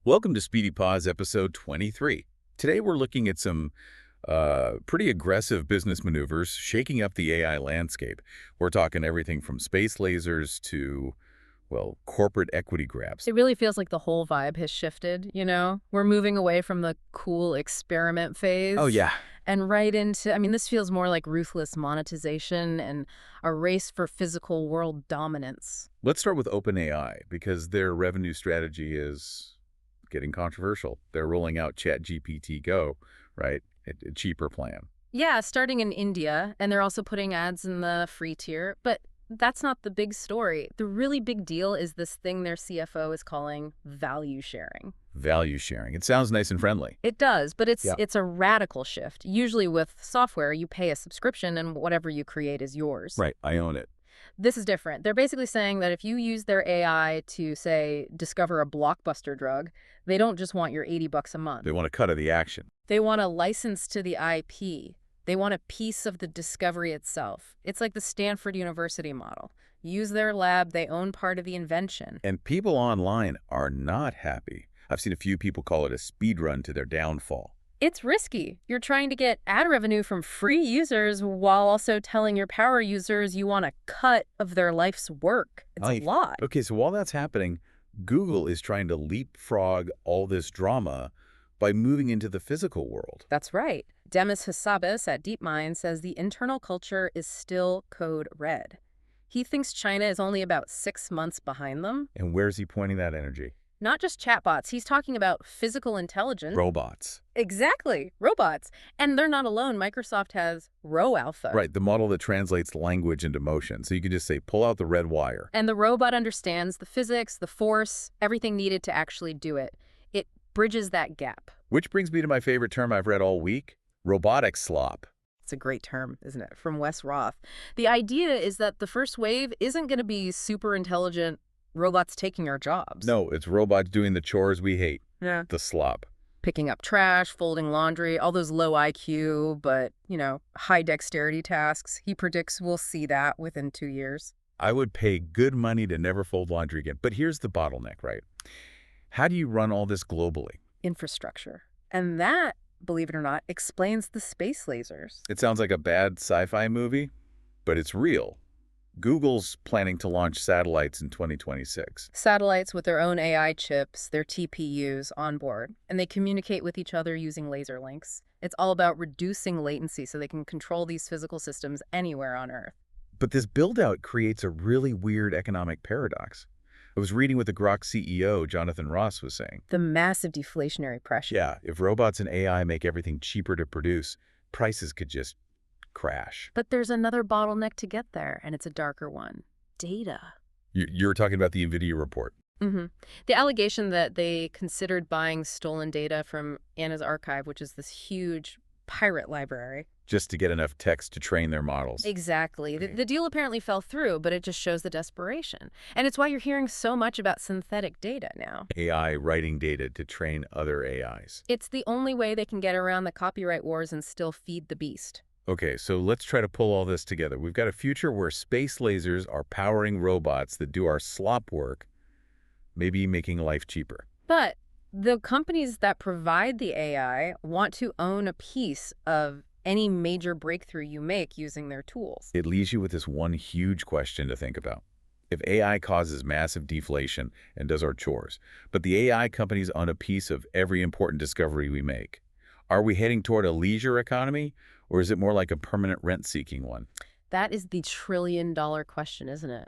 Welcome to SpeedyPodz episode 23. Today we're looking at some pretty aggressive business maneuvers shaking up the AI landscape. We're talking everything from space lasers to, well, corporate equity grabs. It really feels like the whole vibe has shifted, you know? We're moving away from the cool experiment phase. Oh, yeah. And right into, this feels more like ruthless monetization and a race for physical world dominance. Let's start with OpenAI because their revenue strategy is getting controversial. They're rolling out ChatGPT Go, right? A cheaper plan. Yeah, starting in India, and they're also putting ads in the free tier. But that's not the big story. The really big deal is this thing their CFO is calling value sharing. Value sharing. It sounds nice and friendly. It does, but Yeah. it's a radical shift. Usually with software, you pay a subscription and whatever you create is yours. Right. I own it. This is different. They're basically saying that if you use their AI to, say, discover a blockbuster drug, they don't just want your $80 a month. They want a cut of the action. They want a license to the IP. They want a piece of the discovery itself. It's like the Stanford University model. Use their lab, they own part of the invention. And people online are not happy. I've seen a few people call it a speed run to their downfall. It's risky. You're trying to get ad revenue from free users while also telling your power users you want a cut of their life's work. It's a lot. Okay, so while that's happening, Google is trying to leapfrog all this drama by moving into the physical world. That's right. Demis Hassabis at DeepMind says the internal culture is still code red. He thinks China is only about 6 months behind them. And where's he pointing that energy? Not just chatbots. He's talking about physical intelligence. Robots. Exactly. Robots. And they're not alone. Microsoft has RoAlpha. Right, the model that translates language into motion. So you can just say, pull out the red wire. And the robot understands the physics, the force, everything needed to actually do it. It bridges that gap. Which brings me to my favorite term I've read all week, robotic slop. It's a great term, isn't it? From Wes Roth. The idea is that the first wave isn't going to be super intelligent robots taking our jobs. No, it's robots doing the chores we hate. Yeah. The slop. Picking up trash, folding laundry, all those low IQ, but, high dexterity tasks. He predicts we'll see that within 2 years. I would pay good money to never fold laundry again. But here's the bottleneck, right? How do you run all this globally? Infrastructure. And that, believe it or not, explains the space lasers. It sounds like a bad sci-fi movie, but it's real. Google's planning to launch satellites in 2026. Satellites with their own AI chips, their TPUs on board, and they communicate with each other using laser links. It's all about reducing latency so they can control these physical systems anywhere on Earth. But this build-out creates a really weird economic paradox. I was reading what the Grok CEO, Jonathan Ross, was saying. The massive deflationary pressure. Yeah, if robots and AI make everything cheaper to produce, prices could just crash. But there's another bottleneck to get there, and it's a darker one. Data. You're talking about the Nvidia report. Mm-hmm. The allegation that they considered buying stolen data from Anna's archive, which is this huge pirate library. Just to get enough text to train their models. Exactly. The deal apparently fell through, but it just shows the desperation. And it's why you're hearing so much about synthetic data now. AI writing data to train other AIs. It's the only way they can get around the copyright wars and still feed the beast. Okay, so let's try to pull all this together. We've got a future where space lasers are powering robots that do our slop work, maybe making life cheaper. But the companies that provide the AI want to own a piece of any major breakthrough you make using their tools. It leaves you with this one huge question to think about. If AI causes massive deflation and does our chores, but the AI companies own a piece of every important discovery we make, are we heading toward a leisure economy, or is it more like a permanent rent-seeking one? That is the trillion-dollar question, isn't it?